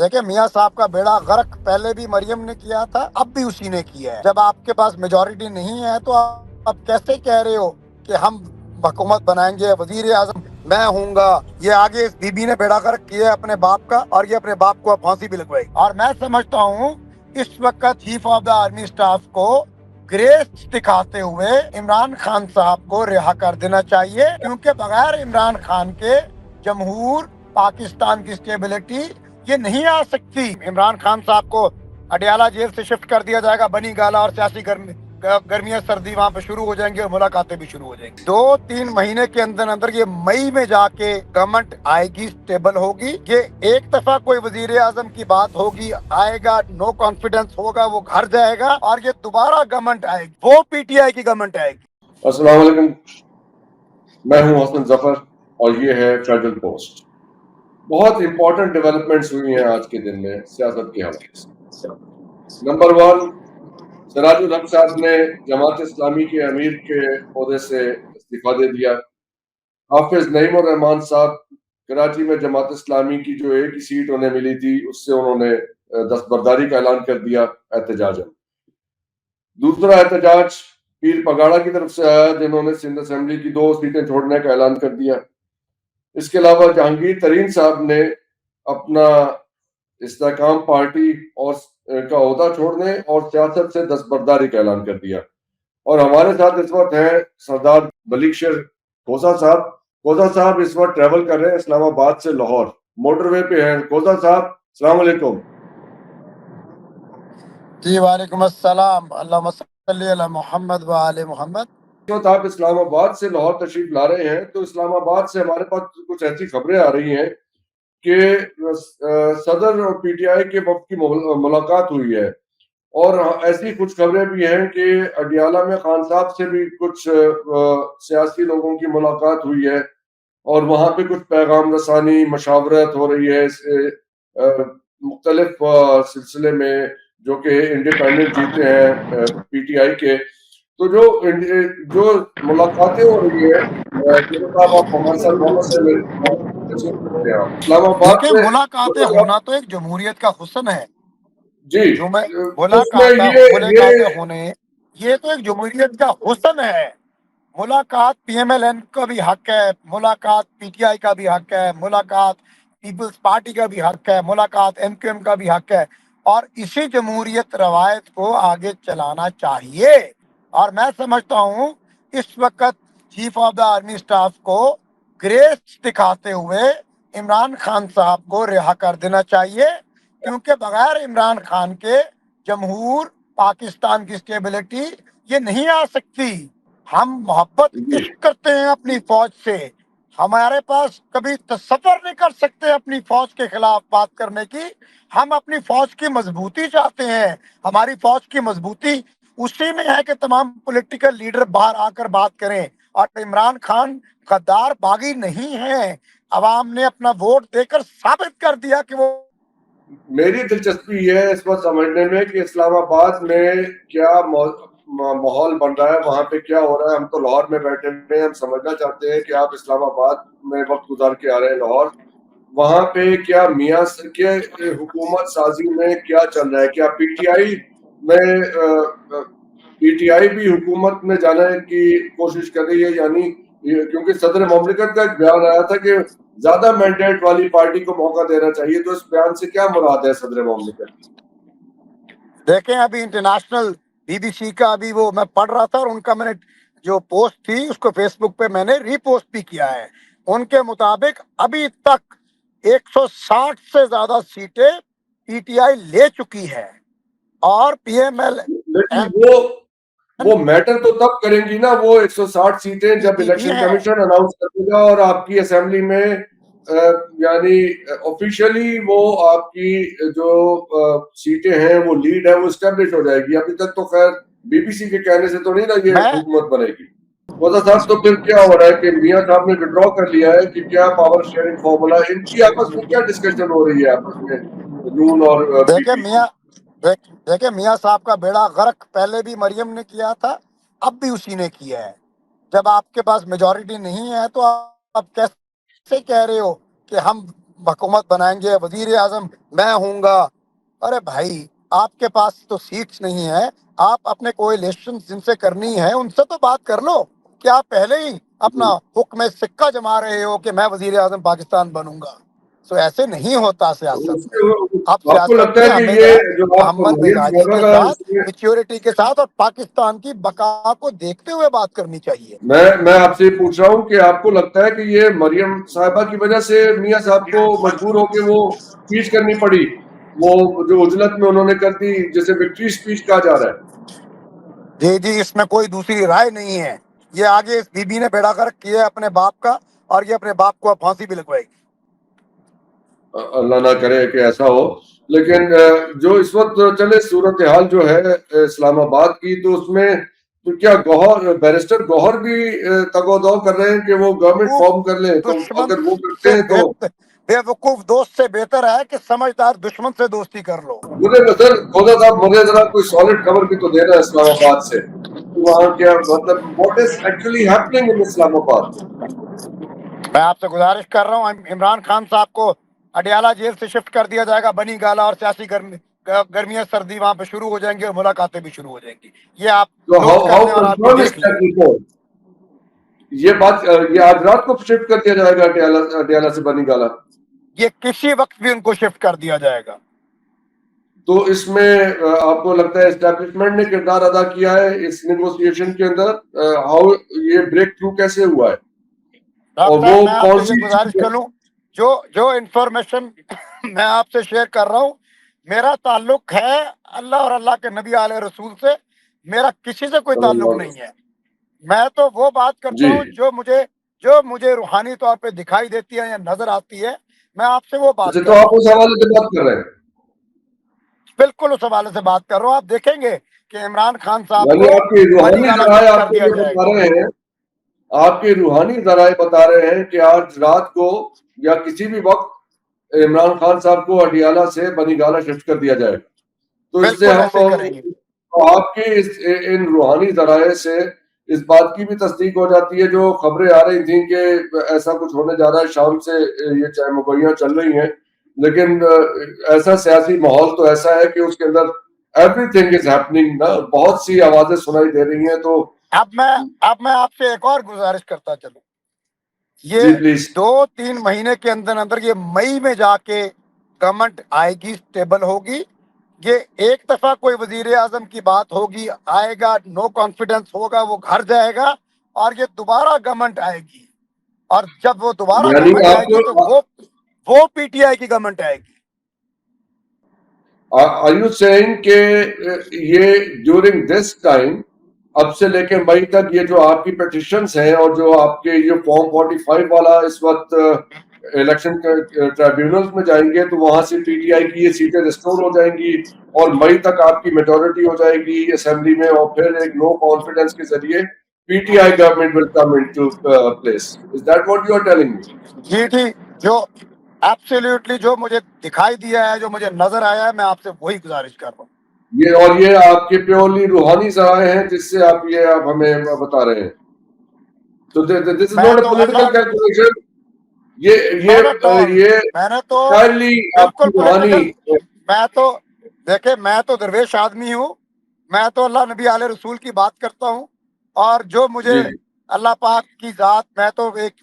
دیکھیں میاں صاحب کا بیڑا غرق پہلے بھی مریم نے کیا تھا، اب بھی اسی نے کیا ہے۔ جب آپ کے پاس میجورٹی نہیں ہے تو آپ کیسے کہہ رہے ہو کہ ہم حکومت بنائیں گے، وزیر اعظم میں ہوں گا؟ یہ آگے اس بی بی نے بیڑا غرق کیا ہے اپنے باپ کا، اور یہ اپنے باپ کو پھانسی بھی لگوائی۔ اور میں سمجھتا ہوں اس وقت chief of the army staff کو گریس دکھاتے ہوئے عمران خان صاحب کو رہا کر دینا چاہیے، کیونکہ بغیر عمران خان کے جمہور پاکستان کی اسٹیبلٹی یہ نہیں آ سکتی۔ عمران خان صاحب کو اڈیالہ جیل سے شفٹ کر دیا جائے گا، بنی گالا، اور سیاسی گرمیاں سردی وہاں پہ شروع ہو جائیں گی اور ملاقاتیں بھی شروع ہو جائیں گی۔ 2-3 مہینے کے اندر اندر یہ مئی میں جا کے گورنمنٹ آئے گی، اسٹیبل ہوگی۔ یہ ایک دفعہ کوئی وزیر اعظم کی بات ہوگی، آئے گا، نو کانفیڈنس ہوگا، وہ گھر جائے گا، اور یہ دوبارہ گورنمنٹ آئے گی، وہ پی ٹی آئی کی گورنمنٹ آئے گی۔ السلام علیکم، میں ہوں حسن ظفر اور یہ ہے فیڈرل پوسٹ۔ بہت امپورٹنٹ ڈیولپمنٹس ہوئی ہیں آج کے دن میں سیاست کے حوالے سے۔ نمبر 1، سراج الحق صاحب نے جماعت اسلامی کے امیر کے عہدے سے استعفیٰ دے دیا۔ حافظ نعیم الرحمان صاحب کراچی میں جماعت اسلامی کی جو ایک ہی سیٹ انہیں ملی تھی اس سے انہوں نے دستبرداری کا اعلان کر دیا احتجاجاً۔ دوسرا احتجاج پیر پگاڑا کی طرف سے آیا، جنہوں نے سندھ اسمبلی کی 2 سیٹیں چھوڑنے کا اعلان کر دیا۔ اس کے علاوہ جہانگیر ترین صاحب نے اپنا استحکام پارٹی اور کا عہدہ چھوڑنے اور سیاست سے دستبرداری کا اعلان کر دیا۔ اور ہمارے ساتھ اس وقت ہیں سردار بلیکشر کوزا صاحب۔ کوزا صاحب اس وقت ٹریول کر رہے ہیں اسلام آباد سے لاہور، موٹر وے پہ ہیں۔ کوزا صاحب السلام علیکم۔ جی وعلیکم السلام، اللہم صلی علی محمد و آل محمد۔ تو آپ اسلام آباد سے لاہور تشریف لا رہے ہیں، تو اسلام آباد سے ہمارے پاس کچھ ایسی خبریں آ رہی ہیں کہ صدر اور پی ٹی آئی کے وفد کی ملاقات ہوئی ہے، اور ایسی کچھ خبریں بھی ہیں کہ اڈیالہ میں خان صاحب سے بھی کچھ سیاسی لوگوں کی ملاقات ہوئی ہے، اور وہاں پہ کچھ پیغام رسانی مشاورت ہو رہی ہے مختلف سلسلے میں، جو کہ انڈیپینڈنٹ جیتے ہیں پی ٹی آئی کے۔ تو جو ملاقاتیں ہو رہی ہیں، صاحب آپ ہمارے ساتھ محمد سے اسلام آباد دیکھیں سے ملاقاتیں ہونا تو ایک جمہوریت کا حسن ہے۔ جی، جو میں اس میں ملاقاتیں ہونے، یہ تو ایک جمہوریت کا حسن ہے۔ ملاقات پی ایم ایل این کا بھی حق ہے، ملاقات پی ٹی آئی کا بھی حق ہے، ملاقات پیپلز پارٹی کا بھی حق ہے، ملاقات ایم کیو ایم کا بھی حق ہے، اور اسی جمہوریت روایت کو آگے چلانا چاہیے۔ اور میں سمجھتا ہوں اس وقت chief of the army staff کو گریس دکھاتے ہوئے عمران خان صاحب کو رہا کر دینا چاہیے، کیونکہ بغیر عمران خان کے جمہور پاکستان کی اسٹیبلٹی یہ نہیں آ سکتی۔ ہم محبت عشق کرتے ہیں اپنی فوج سے، ہمارے پاس کبھی تصور نہیں کر سکتے اپنی فوج کے خلاف بات کرنے کی۔ ہم اپنی فوج کی مضبوطی چاہتے ہیں، ہماری فوج کی مضبوطی اسی میں ہے کہ تمام پولیٹیکل لیڈر باہر آ کر بات کریں، اور عمران خان غدار باغی نہیں ہے۔ عوام نے اپنا ووٹ دے کر ثابت کر دیا کہ وہ میری دلچسپی یہ ہے اس وقت سمجھنے میں کہ اسلام آباد میں کیا ماحول بن رہا ہے، وہاں پہ کیا ہو رہا ہے۔ ہم تو لاہور میں بیٹھے ہوئے ہیں، ہم سمجھنا چاہتے ہیں کہ آپ اسلام آباد میں وقت گزار کے آ رہے ہیں لاہور، وہاں پہ کیا میاں کے حکومت سازی میں کیا چل رہا ہے؟ کیا پی ٹی آئی میں پی ٹی آئی بھی حکومت میں جانے کی کوشش کر رہی ہے؟ یعنی کیونکہ صدر مملکت کا ایک بیان آیا تھا کہ زیادہ مینڈیٹ والی پارٹی کو موقع دینا چاہیے، تو اس بیان سے کیا مراد ہے صدر مملکت؟ دیکھیں ابھی انٹرنیشنل بی بی سی کا ابھی وہ میں پڑھ رہا تھا، اور ان کا میں نے جو پوسٹ تھی اس کو فیس بک پہ میں نے ری پوسٹ بھی کیا ہے۔ ان کے مطابق ابھی تک 160 سے زیادہ سیٹیں پی ٹی آئی لے چکی ہے، اور پی ایم ایل لیکن وہ میٹر تو تب کریں گی نا، وہ 160 سیٹیں جب الیکشن کمیشن اناؤنس کرے گا اور آپ کی اسمبلی میں یعنی آفیشلی وہ آپ کی جو سیٹیں ہیں وہ لیڈ ہے وہ اسٹیبلش ہو جائے گی۔ ابھی تک تو خیر بی بی سی کے کہنے سے تو نہیں نا یہ حکومت بنے گی۔ وزیر صاحب تو پھر کیا ہو رہا ہے کہ میاں صاحب نے وڈرا کر لیا ہے کہ کیا پاور شیئرنگ فارمولا، ان کی آپس میں کیا ڈسکشن ہو رہی ہے آپس میں نون اور پی پی؟ دیکھیں میاں صاحب کا بیڑا غرق پہلے بھی مریم نے کیا تھا، اب بھی اسی نے کیا ہے۔ جب آپ کے پاس میجورٹی نہیں ہے تو آپ کیسے کہہ رہے ہو کہ ہم حکومت بنائیں گے, وزیر اعظم میں ہوں گا. ارے بھائی آپ کے پاس تو سیٹس نہیں ہے, آپ اپنے کولیشن جن سے کرنی ہے ان سے تو بات کر لو کہ آپ پہلے ہی اپنا حکم سکہ جما رہے ہو کہ میں وزیر اعظم پاکستان بنوں گا. سو ایسے نہیں ہوتا سیاست میں. اب آپ کو سیاست لگتا میں ہے کہ ہمیں یہ ذرا جو آپ تحمل مریم مزاجی صاحبہ کے کا ساتھ, میچیورٹی کے ساتھ اور پاکستان کی بقا کو دیکھتے ہوئے بات کرنی چاہیے. میں آپ سے پوچھ رہا ہوں کہ آپ کو لگتا ہے کہ یہ مریم صاحبہ کی وجہ سے میاں صاحب کو مجبور ہو کے وہ اسپیچ کرنی پڑی, وہ جو عجلت میں انہوں نے کر دی, جسے وکٹری اسپیچ کہا جا رہا ہے؟ جی اس میں کوئی دوسری رائے نہیں ہے. یہ آگے اس بی بی نے بیڑا غرق کیا ہے اپنے باپ کا, اور یہ اپنے باپ کو اب پھانسی بھی لگوائے گی. اللہ نہ کرے کہ ایسا ہو. لیکن جو اس وقت چلے صورتحال جو ہے اسلام آباد کی, تو اس میں تو کیا بیرسٹر گوہر بھی تگ و دو کر رہے ہیں کہ وہ گورنمنٹ فارم کر لیں؟ تو دشمن اگر وہ کرتے سے ہیں تو بے وقوف دوست سے بہتر ہے کہ سمجھدار دشمن سے دوستی کر لو. مجھے نظر خدا صاحب, مجھے ذرا کوئی سالڈ خبر بھی تو دینا اسلام آباد سے, وہاں کیا مطلب what is actually happening in Islamabad? میں آپ سے گزارش کر رہا ہوں, عمران خان صاحب کو اڈیالہ جیل سے شفٹ کر دیا جائے گا, بنی گالا, اور سیاسی گرمیاں سردی وہاں پہ شروع ہو جائیں گی اور ملاقاتیں بھی شروع ہو جائیں گی. یہ آپ تو نوٹ کر ہاؤ لیں اور آپ بھی کنفرم از دیکھ لیں. That report? یہ بات یہ آج رات کو شفٹ کر دیا جائے گا اڈیالہ سے بنی گالا؟ یہ کسی وقت بھی ان کو شفٹ کر دیا جائے گا. تو اس میں آپ کو لگتا ہے اسٹیبلشمنٹ نے کردار ادا کیا ہے اس نیگوسیشن کے اندر؟ ہاؤ یہ بریک تھرو کیسے ہوا ہے, اور ڈاکٹر وہ صاحب میں آپ سے کون یہ سی گزارش کر لوں, جو انفارمیشن میں آپ سے شیئر کر رہا ہوں, میرا تعلق ہے اللہ اور اللہ کے نبی علیہ رسول سے, میرا کسی سے کوئی تعلق نہیں ہے. میں تو وہ بات کرتا جی ہوں جو مجھے روحانی طور پہ دکھائی دیتی ہے یا نظر آتی ہے, میں آپ سے وہ بات اچھا, کر تو رہا آپ ہوں. اس حوالے سے بات کر رہے ہیں؟ بالکل اس حوالے سے بات کر رہا ہوں. آپ دیکھیں گے کہ عمران خان صاحب یعنی کو آپ کے بنی روحانی گالا ذرائع شفٹ آپ کر کو دیا یہ جائے بتا گا. رہے ہیں, آپ کے روحانی ذرائع بتا رہے ہیں کہ آج رات کو یا کسی بھی وقت عمران خان صاحب کو اڈیالہ سے بنی گالا شفٹ کر دیا جائے گا. تو اس سے بالکل ایسے ہی کریں گے. آپ کے ان روحانی ذرائع سے اس بات کی بھی تصدیق ہو جاتی ہے جو خبریں آ رہی تھیں کہ ایسا کچھ ہونے جا رہا ہے, شام سے یہ چاہے مقرریاں چل رہی ہیں, لیکن ایسا سیاسی ماحول تو ایسا ہے کہ اس کے اندر ایوری تھنگ از ہیپننگ نا, بہت سی آوازیں سنائی دے رہی ہیں. تو اب میں آپ سے ایک اور گزارش کرتا چلوں, یہ جی پلیز. 2-3 مہینے کے اندر یہ مئی میں جا کے گورنمنٹ آئے گی, اسٹیبل ہوگی. یہ ایک دفعہ کوئی وزیر اعظم کی بات ہوگی, آئے گا, نو کانفیڈنس ہوگا, وہ گھر جائے گا, اور یہ دوبارہ گورنمنٹ آئے گی. اور جب وہ دوبارہ یعنی گورنمنٹ آئے آپ گی تو کو وہ پی ٹی آئی کی گورنمنٹ آئے گی. are you saying کہ یہ ڈیورنگ دس ٹائم, اب سے لے کے مئی تک, یہ جو آپ کی پیٹیشنز ہیں اور جو آپ کے یہ فارم 45 والا اس وقت الیکشن ٹرائبیونلز میں جائیں گے, تو وہاں سے پی ٹی آئی کی یہ سیٹیں ریسٹور ہو جائیں گی اور مئی تک آپ کی میجورٹی ہو جائے گی اسمبلی میں, اور پھر ایک نو کانفیڈنس کے ذریعے P T I government will come into place. Is that what you are telling me? جی جو ایبسلیوٹلی جو مجھے دکھائی دیا ہے, جو مجھے نظر آیا ہے, میں آپ سے وہی گزارش کر رہا ہوں. یہ آپ کے پیورلی روحانی ذرائع ہیں جس سے آپ ہمیں بتا رہے ہیں. تو دس از میں ناٹ اے تو political Allah calculation, not at all, یہ میں نے تو انٹائرلی آپ بالکل کی روحانی. پولیٹیکل, میں تو درویش آدمی ہوں, میں تو اللہ نبی علیہ رسول کی بات کرتا ہوں, اور جو مجھے جی اللہ پاک کی ذات, میں تو ایک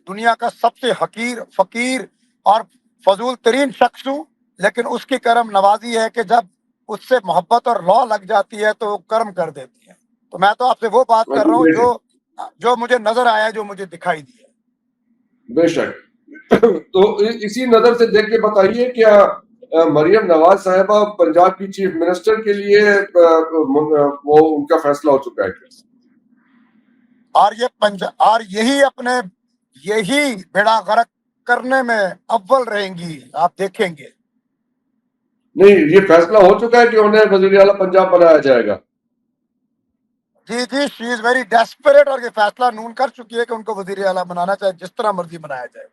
دنیا کا سب سے حقیر, فقیر اور فضول ترین شخص ہوں, لیکن اس کی کرم نوازی ہے کہ جب اس سے محبت اور لو لگ جاتی ہے تو وہ کرم کر دیتی ہے. تو میں تو آپ سے وہ بات کر رہا ہوں جو مجھے نظر آیا, جو مجھے دکھائی دیا. بے شک. تو اسی نظر سے دیکھ کے بتائیے, کیا مریم نواز صاحبہ پنجاب کی چیف منسٹر کے لیے وہ ان کا فیصلہ ہو چکا ہے؟ اور یہی بیڑا غرق کرنے میں اول رہیں گی, آپ دیکھیں گے. نہیں, یہ فیصلہ ہو چکا ہے کہ انہیں وزیر اعلیٰ پنجاب بنایا جائے گا. جی شی از ویری ڈیسپریٹ, اور یہ فیصلہ نون کر چکی ہے کہ ان کو وزیر اعلیٰ بنانا چاہے, جس طرح مرضی بنایا جائے.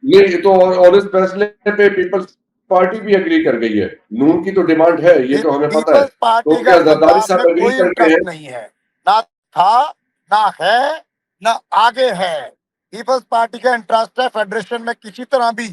یہ تو اور اس فیصلے پہ پیپلز پارٹی بھی اگری کر گئی ہے. نون کی تو ڈیمانڈ ہے, یہ تو ہمیں پتہ ہے. پیپلز تو پارٹی کا کیا زرداری پنجاب میں صاحب اگری کوئی کر گئے انٹرسٹ ہیں؟ نہیں ہے, نہ تھا, نہ ہے, نہ آگے ہے. پیپلز پارٹی کا انٹرسٹ ہے فیڈریشن میں کسی طرح بھی